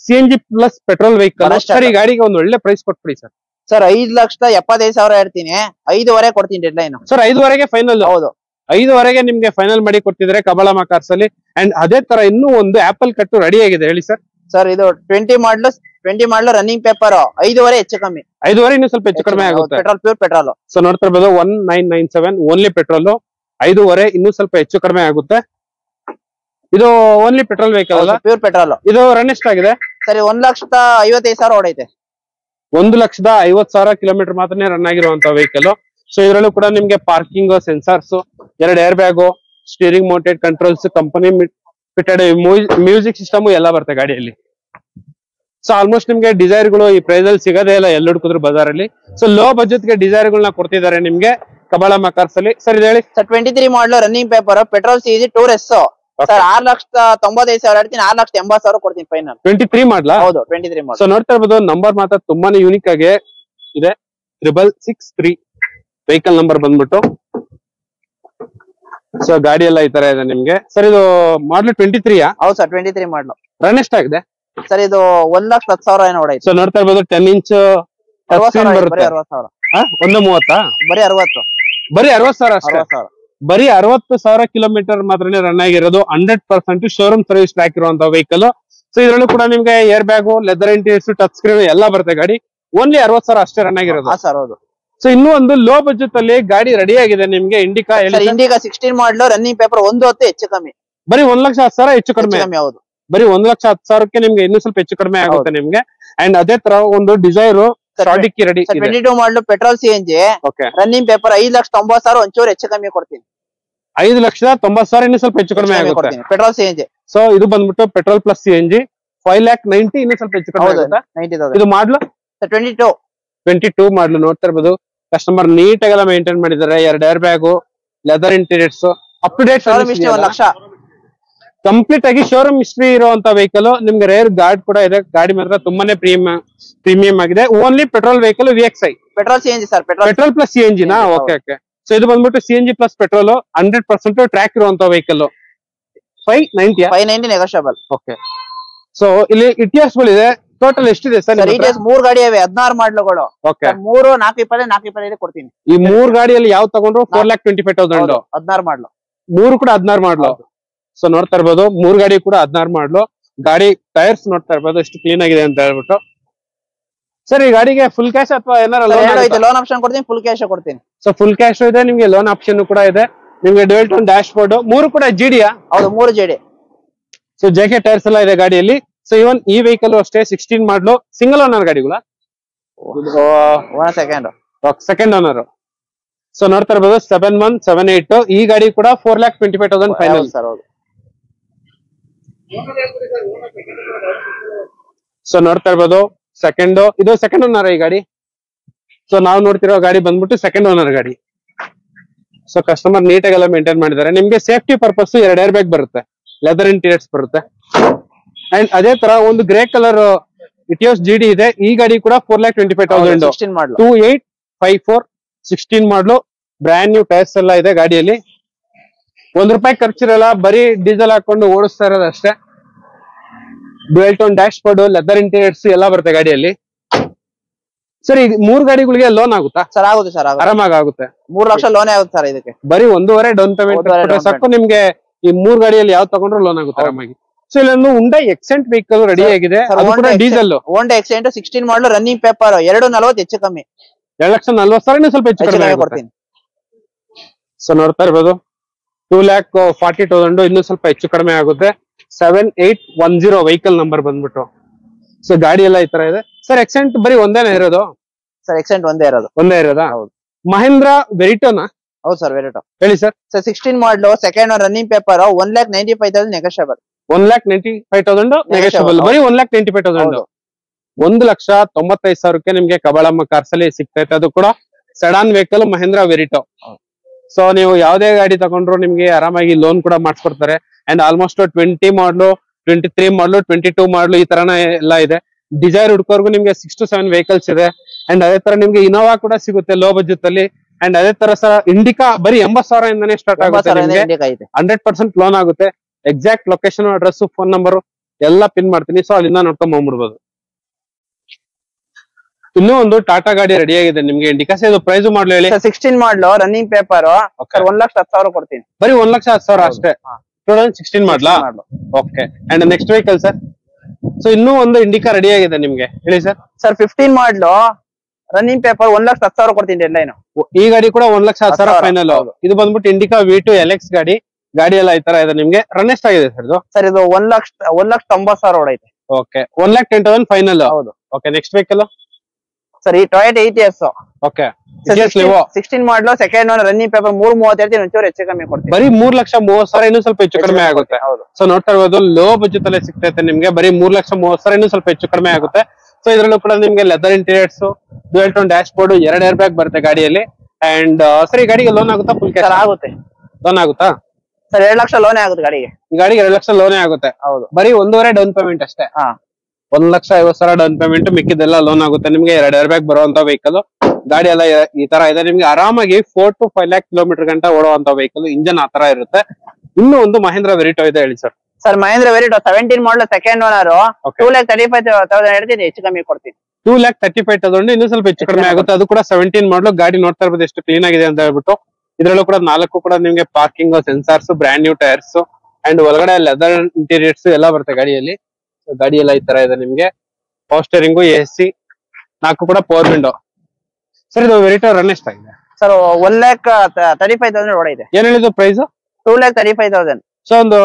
CNG plus petrol vehicle. Sir ಈ ಗಾಡಿಗೆ ಒಂದು ಒಳ್ಳೆ ಪ್ರೈಸ್ ಕೊಟ್ಬಿಡಿ ಸರ್. ಸರ್ 5,75,000 ಹೇಳ್ತೀನಿ, 5.5 ಕೊಡ್ತೀನಿ ಡೆಡ್ ಲೈನ್. ಸರ್ 5.5ಗೆ ಫೈನಲ್? ಹೌದು, 5.5ಗೆ ನಿಮ್ಗೆ ಫೈನಲ್ ಮಾಡಿ ಕೊಡ್ತಿದ್ರೆ ಕಬಾಳಮ್ಮ ಕಾರ್ಸ್ ಅಲ್ಲಿ. ಅಂಡ್ ಅದೇ ತರ ಇನ್ನೂ ಒಂದು ಆಪಲ್ ಕಟ್ಟು ರೆಡಿ ಆಗಿದೆ, ಹೇಳಿ ಸರ್. ಸರ್ ಇದು 20 ಮಾಡಲು ರನ್ನಿಂಗ್ ಪೇಪರ್ 5.5 ಹೆಚ್ಚು ಕಮ್ಮಿ. 5.5 ಇನ್ನೂ ಸ್ವಲ್ಪ ಹೆಚ್ಚು ಕಡಿಮೆ ಆಗುತ್ತೆ. Petrol, pure petrol. ಸೊ ನೋಡ್ತಾ ಇರ್ಬೋದು 1997 ಓನ್ಲಿ ಪೆಟ್ರೋಲ್. 5.5 ಇನ್ನೂ ಸ್ವಲ್ಪ ಹೆಚ್ಚು ಕಡಿಮೆ ಆಗುತ್ತೆ. ಇದು ಓನ್ಲಿ ಪೆಟ್ರೋಲ್ ವೆಹಿಕಲ್ ಅಲ್ಲ, ಪ್ಯೂರ್ ಪೆಟ್ರೋಲ್. ಇದು ರನ್ ಎಷ್ಟಾಗಿದೆ ಸರ್? 1,55,000 ಹೊಡೈತೆ. 1,50,000 ಕಿಲೋಮೀಟರ್ ಮಾತ್ರನೇ ರನ್ ಆಗಿರುವಂತ ವೆಹಿಕಲ್. ಸೊ ಇದರಲ್ಲೂ ಕೂಡ ನಿಮ್ಗೆ parking sensors, 2 air bag, steering mounted controls, company fitted music system ಎಲ್ಲ ಬರುತ್ತೆ ಗಾಡಿಯಲ್ಲಿ. ಸೊ ಆಲ್ಮೋಸ್ಟ್ ನಿಮ್ಗೆ ಡಿಸೈರ್ ಗಳು ಈ ಪ್ರೈಸ್ ಅಲ್ಲಿ ಸಿಗೋದೇ ಇಲ್ಲ ಎಲ್ಲಿ ಹುಡುಕಿದ್ರು ಬಜಾರಲ್ಲಿ. ಸೊ ಲೋ ಬಜೆಟ್ ಗೆ ಡಿಸೈರ್ ಗಳನ್ನ ಕೊಡ್ತಿದ್ದಾರೆ ನಿಮ್ಗೆ ಕಬಾಳಮ್ಮ ಕಾರ್ಸ್ ಅಲ್ಲಿ. ಸರ್ ಇದು ಹೇಳಿ. ಸರ್ 23 ಮಾಡಲು ರನ್ನಿಂಗ್ ಪೇಪರ್ ಪೆಟ್ರೋಲ್ CNG ಟೂರ್ ಎಸ್. ಸರ್ 6,95,000 ಹೇಳ್ತೀನಿ, 6,80,000 ಕೊಡ್ತೀನಿ ಫೈನಲ್. 23 ಮಾಡ್ಲಾ? ಹೌದು, 23 ಮಾಡಲ್. ಸೊ ನೋಡ್ತಾ ಇರ್ಬೋದು ನಂಬರ್ ಮಾತ್ರ ತುಂಬಾನೇ ಯೂನಿಕ್ ಆಗಿ ಇದೆ. 6663 ವೆಹಿಕಲ್ ನಂಬರ್ ಬಂದ್ಬಿಟ್ಟು. ಸೊ ಗಾಡಿ ಎಲ್ಲ ಈ ತರ ಇದೆ ನಿಮ್ಗೆ. ಸರ್ ಇದು ಮಾಡ್ಲು 23? ಹೌದು ಸರ್, 23 ಮಾಡಲು. ರನ್ ಎಷ್ಟಾಗಿದೆ ಸರ್? ಇದು 1,10,000 ಏನೋ ಹೊಡೈತೆ. ಸೊ ನೋಡ್ತಾ ಇರ್ಬೋದು 10 ಇಂಚ್ ಬರುತ್ತೆ. 60,000. 130? ಬರೀ 60. ಬರೀ 60,000 ಅಷ್ಟೇ. ಬರೀ 60,000 ಕಿಲೋಮೀಟರ್ ಮಾತ್ರನೇ ರನ್ ಆಗಿರೋದು. 100% ಶೋರೂಮ್ ಸರ್ವಿಸ್ ಟ್ರ್ಯಾಕ್ ಇರುವಂತ ವೆಹಿಕಲ್. ಸೊ ಇದ್ರಲ್ಲೂ ಕೂಡ ನಿಮ್ಗೆ air bag, leather interiors, touch screen ಎಲ್ಲ ಬರುತ್ತೆ ಗಾಡಿ. ಓನ್ಲಿ 60,000 ಅಷ್ಟೇ ರನ್ ಆಗಿರೋದು. ಸರ್ ಹೌದು. ಸೊ ಇನ್ನೂ ಒಂದು ಲೋ ಬಜೆಟ್ ಅಲ್ಲಿ ಗಾಡಿ ರೆಡಿ ಆಗಿದೆ ನಿಮ್ಗೆ. ಇಂಡಿಕಾ 16 ಮಾಡಲು ರನ್ನಿಂಗ್ ಪೇಪರ್ 1.10 ಹೆಚ್ಚು ಕಮ್ಮಿ. ಬರೀ 1,10,000 ಹೆಚ್ಚು ಕಡಿಮೆ. ಹೌದು, ಬರೀ 1,10,000ಕ್ಕೆ ನಿಮ್ಗೆ ಇನ್ನೂ ಸ್ವಲ್ಪ ಹೆಚ್ಚು ಕಡಿಮೆ ಆಗುತ್ತೆ ನಿಮ್ಗೆ. ಅಂಡ್ ಅದೇ ತರ ಒಂದು ಡಿಸೈರ್ ಶಾರ್ಟ್ ಡಿಕ್ಕಿ ರೆಡಿ 22 ಮಾಡಲು petrol CNG okay running paper 5,90,000 ಒಂಚೂರು ಹೆಚ್ಚು ಕಮ್ಮಿ ಕೊಡ್ತೀನಿ. 5,90,000 ಇನ್ನು ಸ್ವಲ್ಪ ಹೆಚ್ಚು ಕಡಿಮೆ ಆಗುತ್ತೆ ಪೆಟ್ರೋಲ್ CNG. ಸೊ ಇದು ಬಂದ್ಬಿಟ್ಟು ಪೆಟ್ರೋಲ್ ಪ್ಲಸ್ CNG 5,90,000 ಇನ್ನು ಸ್ವಲ್ಪ ಹೆಚ್ಚು ಕಡಿಮೆ ಆಗುತ್ತೆ. 90,000 ಇದು ಮಾಡ್ಲು 22 ಮಾಡ್ಲು ನೋಡ್ತಾ ಇರ್ಬೋದು. ಕಸ್ಟಮರ್ ನೀಟ್ ಆಗೆಲ್ಲ ಮೇಂಟೈನ್ ಮಾಡಿದ್ದಾರೆ. 2 air bag, leather interiors, up to date showroom ಇಷ್ಟೇ 1 ಲಕ್ಷ. ಕಂಪ್ಲೀಟ್ ಆಗಿ ಶೋರೂಮ್ ಹಿಸ್ಟ್ರಿ ಇರುವಂತ ವೆಹಿಕಲ್. ನಿಮ್ಗೆ ರೇರ್ ಗಾರ್ಡ್ ಕೂಡ ಇದೆ. ಗಾಡಿ ಮಾತ್ರ ತುಂಬಾನೇ ಪ್ರೀಮಿಯಂ ಆಗಿದೆ. Only petrol vehicle VXI petrol CNG ಸರ್. ಪೆಟ್ರೋಲ್ ಪ್ಲಸ್ CNG ನಾ? Okay okay. ಸೊ ಇದು ಬಂದ್ಬಿಟ್ಟು CNG ಪ್ಲಸ್ ಪೆಟ್ರೋಲ್ 100% ಟ್ರ್ಯಾಕ್ ಇರುವಂತ ವೆಹಿಕಲ್. 590 ನೆಗೋಷಿಯಬಲ್. ಓಕೆ. ಸೊ ಇಲ್ಲಿ ಇಟಿಎಸ್ ಗಳಿದೆ. ಟೋಟಲ್ ಎಷ್ಟಿದೆ ಸರ್? ಇಟಿಎಸ್ 3 ಗಾಡಿ ಇವೆ, 16 ಮಾಡ್ಲುಗಳು. ಓಕೆ. 3 425 ಕೊಡ್ತೀನಿ. ಈ 3 ಗಾಡಿಯಲ್ಲಿ ಯಾವ ತಗೊಂಡ್ರು 4,25,000. 16 ಮಾಡ್ಲು. 3 ಕೂಡ 16 ಮಾಡ್ಲು. ಸೊ ನೋಡ್ತಾ ಇರ್ಬೋದು 3 ಗಾಡಿ ಕೂಡ 16 ಮಾಡ್ಲು. ಗಾಡಿ ಟೈರ್ಸ್ ನೋಡ್ತಾ ಇರ್ಬೋದು ಎಷ್ಟು ಕ್ಲೀನ್ ಆಗಿದೆ ಅಂತ ಹೇಳ್ಬಿಟ್ಟು. ಸರ್ ಈ ಗಾಡಿಗೆ ಫುಲ್ ಕ್ಯಾಶ್ ಅಥವಾ ಏನಾರ ಲೋನ್ ಆಪ್ಷನ್ ಕೊಡ್ತೀನಿ, ಫುಲ್ ಕ್ಯಾಶ್ ಕೊಡ್ತೀನಿ. ಸೊ ಫುಲ್ ಕ್ಯಾಶ್ ಇದೆ, ನಿಮ್ಗೆ ಲೋನ್ ಆಪ್ಷನ್ ಕೂಡ ಇದೆ. ನಿಮ್ಗೆ ಡ್ಯುಯಲ್ ಟೋನ್ ಡ್ಯಾಶ್ ಬೋರ್ಡ್ 3 ಕೂಡ GD. ಹೌದು 3 GD. ಸೊ JK ಟೈರ್ಸ್ ಎಲ್ಲ ಇದೆ ಗಾಡಿಯಲ್ಲಿ. ಸೊ ಇವನ್ ಈ ವೆಹಿಕಲ್ ಅಷ್ಟೇ 16 ಮಾಡ್ಲು. ಸಿಂಗಲ್ ಓನರ್ ಗಾಡಿಗಳ ಸೆಕೆಂಡ್ ಓನರ್. ಸೊ ನೋಡ್ತಾ ಇರ್ಬೋದು 7178. ಈ ಗಾಡಿ ಕೂಡ 4,25,000 ಫೈನಲ್. ಸೊ ನೋಡ್ತಾ ಇರ್ಬೋದು ಇದು ಸೆಕೆಂಡ್ ಓನರ್ ಈ ಗಾಡಿ. ಸೊ ನಾವು ನೋಡ್ತಿರೋ ಗಾಡಿ ಬಂದ್ಬಿಟ್ಟು ಸೆಕೆಂಡ್ ಓನರ್ ಗಾಡಿ. ಸೊ ಕಸ್ಟಮರ್ ನೀಟಾಗೆಲ್ಲ ಮೇಂಟೈನ್ ಮಾಡಿದ್ದಾರೆ. ನಿಮ್ಗೆ ಸೇಫ್ಟಿ ಪರ್ಪಸ್ 2 ಏರ್ ಬ್ಯಾಗ್ ಬರುತ್ತೆ, ಲೆದರ್ ಇಂಟೀರಿಯರ್ಸ್ ಬರುತ್ತೆ. ಅಂಡ್ ಅದೇ ತರ ಒಂದು ಗ್ರೇ ಕಲರ್ ಇಟಿಯೋಸ್ GD ಇದೆ. ಈ ಗಾಡಿ ಕೂಡ 4,25,000. 2854 16 ಮಾಡ್ಲು. ಬ್ರ್ಯಾಂಡ್ ನ್ಯೂ ಟೈರ್ಸ್ ಎಲ್ಲ ಇದೆ ಗಾಡಿಯಲ್ಲಿ. ₹1 ಖರ್ಚಿರಲ್ಲ, ಬರೀ ಡೀಸೆಲ್ ಹಾಕೊಂಡು ಓಡಿಸ್ತಾ ಇರೋದು ಅಷ್ಟೇ. Dual tone dash board, leather interiors ಎಲ್ಲ ಬರುತ್ತೆ ಗಾಡಿಯಲ್ಲಿ. ಸರ್ ಈಗ 3 ಗಾಡಿಗಳಿಗೆ ಲೋನ್ ಆಗುತ್ತಾ? ಸರ್ ಆಗುತ್ತೆ ಸರ್, ಆರಾಮಾಗಿ ಆಗುತ್ತೆ. 3 ಲಕ್ಷ ಲೋನೇ ಆಗುತ್ತೆ ಸರ್. ಇದಕ್ಕೆ ಬರೀ 1.5 ಡೌನ್ ಪೇಮೆಂಟ್ ಸಾಕು. ನಿಮ್ಗೆ ಈ 3 ಗಾಡಿಯಲ್ಲಿ ಯಾವ ತಗೊಂಡ್ರು ಲೋನ್ ಆಗುತ್ತೆ ಆರಾಮಾಗಿ. ಸೊ ಇಲ್ಲೊಂದು ಹುಂಡೈ ಎಕ್ಸೆಂಟ್ ವೆಹಿಕಲ್ ರೆಡಿ ಆಗಿದೆ. ಡೀಸೆಲ್ ಹೋಂಡಾ ಎಕ್ಸೆಂಟ್ 16 ಮಾಡಲು ರನ್ನಿಂಗ್ ಪೇಪರ್ 240 ಹೆಚ್ಚು ಕಮ್ಮಿ. 2,40,000 ಸ್ವಲ್ಪ ಹೆಚ್ಚು ಕಡಿಮೆ ಕೊಡ್ತೀನಿ. ಸೊ ನೋಡ್ತಾ ಇರ್ಬೋದು 2,40,000 ಇನ್ನೂ ಸ್ವಲ್ಪ ಹೆಚ್ಚು ಕಡಿಮೆ ಆಗುತ್ತೆ. 7810 ವೆಹಿಕಲ್ ನಂಬರ್ ಬಂದ್ಬಿಟ್ಟು. ಸೊ ಗಾಡಿ ಎಲ್ಲ ಈ ತರ ಇದೆ. ಸರ್ ಎಕ್ಸೆಂಟ್ ಬರೀ ಒಂದೇನ ಇರೋದು? ಸರ್ ಎಕ್ಸೆಂಟ್ ಒಂದೇ ಇರೋದಾ? ಹೌದು. ಮಹೇಂದ್ರ ವೆರಿಟೋನಾ? ಹೌದು ಸರ್ ವೆರಿಟೋ. ಹೇಳಿ ಸರ್. 16 ಮಾಡಲು second running paper 1,95,000 negotiable. 1,95,000 negotiable. ಬರೀ 1,95,000. 1,95,000 ನಿಮ್ಗೆ ಕಬಾಳಮ್ಮ ಕಾರ್ಸ್ ಅಲ್ಲಿ ಸಿಗ್ತೈತೆ. ಅದು ಕೂಡ sedan vehicle Mahindra Verito. So ನೀವು ಯಾವ್ದೇ ಗಾಡಿ ತಗೊಂಡ್ರು ನಿಮ್ಗೆ ಆರಾಮಾಗಿ ಲೋನ್ ಕೂಡ ಮಾಡಿಸ್ಕೊಡ್ತಾರೆ. ಅಂಡ್ ಆಲ್ಮೋಸ್ಟ್ 20 ಮಾಡ್ಲು, 23 ಮಾಡ್ಲು, 22 ಮಾಡ್ಲು ಈ ತರನ ಎಲ್ಲ ಇದೆ. ಡಿಸೈರ್ ಹುಡ್ಕೋರ್ಗು ನಿಮ್ಗೆ 6 to 7 ವೆಹಿಕಲ್ಸ್ ಇದೆ. ಅಂಡ್ ಅದೇ ತರ ನಿಮ್ಗೆ ಇನೋವಾ ಕೂಡ ಸಿಗುತ್ತೆ ಲೋ ಬಜೆಟ್ ಅಲ್ಲಿ. ಅಂಡ್ ಅದೇ ತರ ಸರ್ ಇಂಡಿಕಾ ಬರೀ 80,000 ಇಂದಾನೆ ಸ್ಟಾರ್ಟ್ ಆಗುತ್ತೆ. 100% ಲೋನ್ ಆಗುತ್ತೆ. Exact location, address, phone number ಎಲ್ಲ ಪಿನ್ ಮಾಡ್ತೀನಿ. ಸೊ ಅಲ್ಲಿಂದ ನೋಡ್ಕೊಂಡ್ ಹೋಗ್ಬಿಡ್ಬೋದು. ಇನ್ನೂ ಒಂದು ಟಾಟಾ ಗಾಡಿ ರೆಡಿ ಆಗಿದೆ ನಿಮ್ಗೆ. ಇಂಡಿಕಾ ಇದು ಪ್ರೈಸ್ ಮಾಡ್ಲು ಹೇಳಿ. 16 ಮಾಡ್ಲು ರನ್ನಿಂಗ್ ಪೇಪರ್ 1,10,000 ಕೊಡ್ತೀನಿ. ಬರೀ 1,10,000 ಅಷ್ಟೇ. 2016 ಮಾಡ್ಲಾ? Okay. And next vehicle sir. So ಇನ್ನೂ ಒಂದು ಇಂಡಿಕಾ ರೆಡಿ ಆಗಿದೆ ನಿಮ್ಗೆ, ಹೇಳಿ ಸರ್. ಸರ್ 15 ಮಾಡ್ಲು ರನ್ನಿಂಗ್ ಪೇಪರ್ 1,10,000 ಕೊಡ್ತೀನಿ ಡೆಡ್ ಲೈನ್. ಈ ಗಾಡಿ ಕೂಡ 1,10,000 ಫೈನಲ್. ಇದು ಬಂದ್ಬಿಟ್ಟು ಇಂಡಿಕಾ V2 LX ಗಾಡಿ. ಗಾಡಿ ಎಲ್ಲ ಈ ತರ ಇದೆ ನಿಮ್ಗೆ. ರನ್ ಎಷ್ಟಾಗಿದೆ ಸರ್ ಇದು? ಸರ್ ಇದು 1,90,000 ಹೊಡೈತೆ. ಓಕೆ. 1,10,000 ಫೈನಲ್. ಹೌದು. ಓಕೆ. ನೆಕ್ಸ್ಟ್ ವೆಹಿಕಲ್ ಸರ್ ಈ Toyota ETS. Okay. 16 ಮಾಡ್ಲು second owner running paper 3,30 ಒಂಚೂರು ಹೆಚ್ಚು ಕಮ್ಮಿ ಕೊಡ್ತೀನಿ. ಬರೀ 3,30,000 ಇನ್ನೂ ಸ್ವಲ್ಪ ಹೆಚ್ಚು ಕಡಿಮೆ ಆಗುತ್ತೆ. ಸೊ ನೋಡ್ತಾ ಇರ್ಬೋದು ಲೋ ಬಜೆಟ್ ಅಲ್ಲೇ ಸಿಗ್ತೈತೆ ನಿಮ್ಗೆ. ಬರೀ 3,30,000 ಇನ್ನೂ ಸ್ವಲ್ಪ ಹೆಚ್ಚು ಕಡಿಮೆ ಆಗುತ್ತೆ. ಸೊ ಇದ್ರಲ್ಲೂ ಕೂಡ ನಿಮ್ಗೆ leather interiors, dual tone dash board, 2 air bag ಬರುತ್ತೆ ಗಾಡಿಯಲ್ಲಿ. ಅಂಡ್ ಸರ್ ಈ ಗಾಡಿಗೆ ಲೋನ್ ಆಗುತ್ತಾ? ಫುಲ್ ಕ್ಯಾಶ್ ಆಗುತ್ತೆ. ಲೋನ್ ಆಗುತ್ತಾ? ಸರ್ 2 ಲಕ್ಷ ಲೋನೇ ಆಗುತ್ತೆ ಗಾಡಿಗೆ. ಈ ಗಾಡಿಗೆ 2 ಲಕ್ಷ ಲೋನೇ ಆಗುತ್ತೆ. ಹೌದು. ಬರೀ 1.5 ಡೌನ್ ಪೇಮೆಂಟ್ ಅಷ್ಟೇ. 1,50,000 ಡೌನ್ ಪೇಮೆಂಟ್, ಮಿಕ್ಕಿದೆಲ್ಲ ಲೋನ್ ಆಗುತ್ತೆ ನಿಮ್ಗೆ. 2 ಏರ್ ಬ್ಯಾಗ್ ಬರುವಂತ ವೆಹಿಕಲ್. ಗಾಡಿ ಎಲ್ಲ ಈ ತರ ಇದೆ ನಿಮ್ಗೆ. ಆರಾಮಾಗಿ 4 to 5 lakh ಕಿಲೋಮೀಟರ್ ಗಂಟ ಓಡುವಂತ ವೆಹಿಕಲ್. ಇಂಜನ್ ಆ ತರ ಇರುತ್ತೆ. ಇನ್ನೂ ಒಂದು ಮಹೇಂದ್ರ ವೆರಿಟೋ ಇದೆ, ಹೇಳಿ ಸರ್. ಸರ್ ಮಹೇಂದ್ರ ವೆರಿಟೋ 17 ಮಾಡಲು ಸೆಕೆಂಡ್ ಓನರ್ 2,35,000 ಹೇಳ್ತೀನಿ, ಹೆಚ್ಚು ಕಮ್ಮಿ ಕೊಡ್ತೀನಿ. 2,35,000 ಇನ್ನೂ ಸ್ವಲ್ಪ ಹೆಚ್ಚು ಕಡಿಮೆ ಆಗುತ್ತೆ. ಅದು ಕೂಡ 17 ಮಾಡಲು. ಗಾಡಿ ನೋಡ್ತಾ ಇರ್ಬೋದು ಎಷ್ಟು ಕ್ಲೀನ್ ಆಗಿದೆ ಅಂತ ಹೇಳ್ಬಿಟ್ಟು. ಇದ್ರಲ್ಲೂ ಕೂಡ 4 ಕೂಡ ನಿಮ್ಗೆ parking sensors, brand new tyres and ಒಳಗಡೆ ಲೆದರ್ ಇಂಟೀರಿಯರ್ಸ್ ಎಲ್ಲ ಬರುತ್ತೆ ಗಾಡಿಯಲ್ಲಿ. ಗಾಡಿ ಎಲ್ಲ ಈ ತರ ಇದೆ ನಿಮ್ಗೆ. ಪವರ್ ಸ್ಟೇರಿಂಗ್, AC, 4 ಕೂಡ ಪವರ್ ವಿಂಡೋ. ಸರ್ ಇದು ವೆರಿಟೋ ರನ್ ಎಷ್ಟಾಗಿದೆ? ಸರ್ 1,35,000 ಹೊಡೈತೆ. ಏನ್ ಹೇಳಿದ್ದು ಪ್ರೈಸ್? 2,35,000. ಸೊ ಒಂದು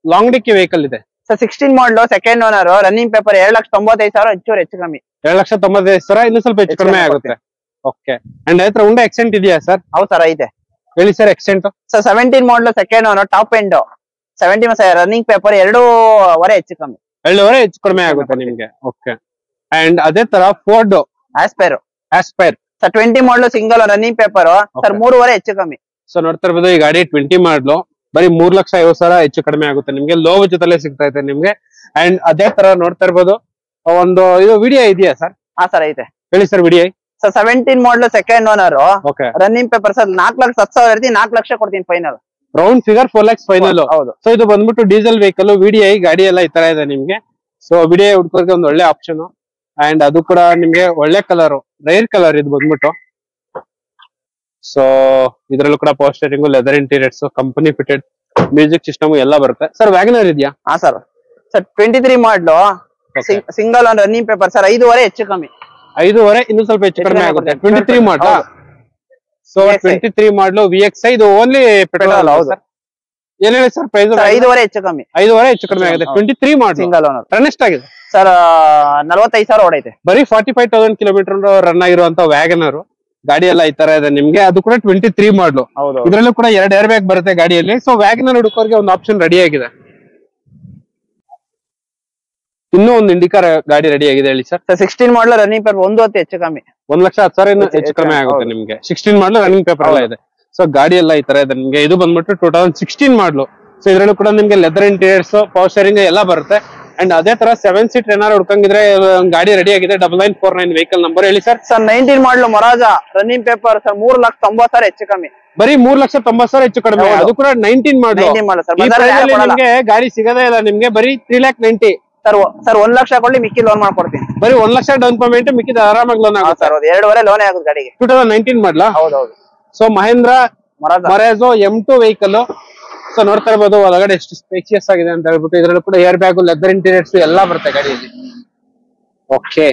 ಲಾಂಗ್ ಡಿಕ್ಕಿ ವೆಹಿಕಲ್ ಇದೆ. ಸರ್ 16 ಮಾಡಲು ಸೆಕೆಂಡ್ ಓನರ್ ರನ್ನಿಂಗ್ ಪೇಪರ್ 2,95,000 ಹೆಚ್ಚೂರು ಹೆಚ್ಚು ಕಮ್ಮಿ. 2,95,000 ಇನ್ನು ಸ್ವಲ್ಪ ಹೆಚ್ಚು ಕಡಿಮೆ ಆಗುತ್ತೆ. ಓಕೆ ಅಂಡ್ ಆಯ್ತು ಉಂಡೆ ಎಕ್ಸೆಂಟ್ ಇದೆಯಾ ಸರ್? ಹೌದು ಸರ್ ಐತೆ. ಹೇಳಿ ಸರ್ ಎಕ್ಸೆಂಟ್. ಸರ್ 17 ಮಾಡಲು second owner top end 70 running paper 2.5 ಹೆಚ್ಚು ಕಮ್ಮಿ. 2.5 ಹೆಚ್ಚು ಕಡಿಮೆ ಆಗುತ್ತೆ ನಿಮ್ಗೆ. ಓಕೆ ಅಂಡ್ ಅದೇ ತರ ಫೋರ್ಡ್ ಆಸ್ಪೈರ್ ಸರ್ 20 ಮಾಡಲು ಸಿಂಗಲ್ ರನ್ನಿಂಗ್ ಪೇಪರ್ ಸರ್ 3.5 ಹೆಚ್ಚು ಕಮ್ಮಿ. ಸೊ ನೋಡ್ತಾ ಇರ್ಬೋದು ಈ ಗಾಡಿ 20 ಮಾಡಲು ಬರೀ 3,50,000 ಹೆಚ್ಚು ಕಡಿಮೆ ಆಗುತ್ತೆ ನಿಮ್ಗೆ. ಲೋ ಜೊತೆಲೆ ಸಿಗ್ತಾ ಇದೆ ನಿಮ್ಗೆ. ಅಂಡ್ ಅದೇ ತರ ನೋಡ್ತಾ ಇರ್ಬೋದು ಒಂದು ಇದು ವಿಡಿಯೋ ಇದೆಯಾ ಸರ್? ಹಾ ಸರ್ ಐತೆ. ಹೇಳಿ ಸರ್ ವಿಡಿಯೋ. ಸರ್ 17 ಮಾಡಲು second owner okay running paper sir 4,10,000 ಇರ್ತೀನಿ 4 ಲಕ್ಷ ಕೊಡ್ತೀನಿ final. Round figure 4 lakhs final. ಹೌದು. ಸೊ ಇದು ಬಂದ್ಬಿಟ್ಟು ಡೀಸೆಲ್ ವೆಹಿಕಲ್ ವಿಡಿಐ ಗಾಡಿ ಎಲ್ಲ ಈ ತರ ಇದೆ ನಿಮ್ಗೆ. ಸೊ ವಿಡಿಐ ಹುಡ್ಕೋರ್ಗೆ ಒಂದು ಒಳ್ಳೆ ಆಪ್ಷನ್ ಅಂಡ್ ಅದು ಕೂಡ ನಿಮ್ಗೆ ಒಳ್ಳೆ ಕಲರ್ ರೈರ್ ಕಲರ್ ಇದು ಬಂದ್ಬಿಟ್ಟು. ಸೊ ಇದ್ರಲ್ಲೂ ಕೂಡ power steering leather interiors company fitted music system ಎಲ್ಲ ಬರುತ್ತೆ. ಸರ್ ವ್ಯಾಗನರ್ ಇದೆಯಾ? ಹಾ ಸರ್ 23 ಮಾಡಲು single on running paper sir 5.5 ಹೆಚ್ಚು ಕಮ್ಮಿ. 5.5 ಇನ್ನು ಸ್ವಲ್ಪ ಹೆಚ್ಚು ಕಡಿಮೆ ಆಗುತ್ತೆ. 23 ಮಾಡಲು. ಸೊ 23 ಮಾಡಲು VXI ಇದು ಓನ್ಲಿ ಪೆಟ್ರೋಲ್. ಹೌದು ಏನ್ ಹೇಳಿ ಸರ್ ಪ್ರೈಸ್? 5.5 ಹೆಚ್ಚು ಕಮ್ಮಿ. 5.5 ಹೆಚ್ಚು ಕಡಿಮೆ ಆಗುತ್ತೆ. 23 ಮಾಡಲು ಸಿಂಗಲ್ ಓನರ್. ರನ್ ಎಷ್ಟಾಗಿದೆ ಸರ್ 45,000 ಓಡೈತೆ. ಬರೀ 45,000 ಕಿಲೋಮೀಟರ್ ರನ್ ಆಗಿರುವಂತ ವ್ಯಾಗನರ್ ಗಾಡಿ ಎಲ್ಲ ಈ ತರ ಇದೆ ನಿಮ್ಗೆ. ಅದು ಕೂಡ 23 ಮಾಡಲು. ಇದ್ರಲ್ಲೂ ಕೂಡ 2 ಏರ್ ಬ್ಯಾಗ್ ಬರುತ್ತೆ ಗಾಡಿಯಲ್ಲಿ. ಸೊ ವ್ಯಾಗನರ್ ಹುಡುಕೋರ್ಗೆ ಒಂದು ಆಪ್ಷನ್ ರೆಡಿ ಆಗಿದೆ. ಇನ್ನೂ ಒಂದು ಇಂಡಿಕಾ ಗಾಡಿ ರೆಡಿ ಆಗಿದೆ ಹೇಳಿ ಸರ್. 16 ಮಾಡಲು ರನ್ನಿಂಗ್ ಪೇಪರ್ 1.10 ಹೆಚ್ಚು ಕಮ್ಮಿ. 1,10,000 ಇನ್ನು ಹೆಚ್ಚು ಕಡಿಮೆ ಆಗುತ್ತೆ ನಿಮ್ಗೆ. 16 ಮಾಡಲು ರನ್ನಿಂಗ್ ಪೇಪರ್ ಎಲ್ಲ ಇದೆ. ಸೊ ಗಾಡಿ ಎಲ್ಲ ಈ ತರ ಇದೆ ನಿಮ್ಗೆ. ಇದು ಬಂದ್ಬಿಟ್ಟು 2016 ಮಾಡಲು. ಸೊ ಇದ್ರಲ್ಲೂ ಕೂಡ ನಿಮ್ಗೆ ಲೆದರ್ ಇಂಟೀರಿಯರ್ಸ್ ಪವರ್ ಸ್ಟೇರಿಂಗ್ ಎಲ್ಲ ಬರುತ್ತೆ. ಅಂಡ್ ಅದೇ ತರ 7 ಸೀಟ್ ಏನಾರು ಹುಡ್ಕಂಗಿದ್ರೆ ಗಾಡಿ ರೆಡಿ ಆಗಿದೆ. 9949 ವೆಹಿಕಲ್ ನಂಬರ್ ಹೇಳಿ ಸರ್. ಸರ್ 19 ಮಾಡಲು ಮೊರಾಜಾ ರನ್ನಿಂಗ್ ಪೇಪರ್ ಸರ್ 3,90,000 ಹೆಚ್ಚು ಕಮ್ಮಿ. ಬರೀ 3,90,000 ಹೆಚ್ಚು ಕಡಿಮೆ. ಅದು ಕೂಡ 19 ಮಾಡಲು. ನಿಮ್ಗೆ ಗಾಡಿ ಸಿಗದೇ ಇಲ್ಲ ನಿಮ್ಗೆ. ಬರೀ 3,90,000 ಸರ್ 1 ಲಕ್ಷ ಕೊಡ್ಲಿ ಮಿಕ್ಕಿ ಲೋನ್ ಮಾಡ್ಕೊಡ್ತೀನಿ. ಬರೀ 1 ಲಕ್ಷ ಡೌನ್ ಪೇಮೆಂಟ್ ಮಿಕ್ಕಿದ ಆರಾಮಾಗಿ ಲೋನ್ ಆಗುತ್ತೆ ಸರ್. 2.5 ಲೋನ್ ಆಗುತ್ತೆ ಗಾಡಿಗೆ. 2019 ಮಾಡಲಾ? ಹೌದೌದು. So Mahindra Marazzo M2 vehicle. So ನೋಡ್ತಾ ಇರ್ಬೋದು ಒಳಗಡೆ ಎಷ್ಟು ಸ್ಪೇಸಿಯಸ್ ಆಗಿದೆ ಅಂತ ಹೇಳ್ಬಿಟ್ಟು. ಇದ್ರಲ್ಲೂ ಕೂಡ ಏರ್ ಬ್ಯಾಗ್ ಲೆದರ್ ಇಂಟೀರಿಯರ್ಸ್ ಎಲ್ಲ ಬರುತ್ತೆ ಗಾಡಿಯಲ್ಲಿ. ಓಕೆ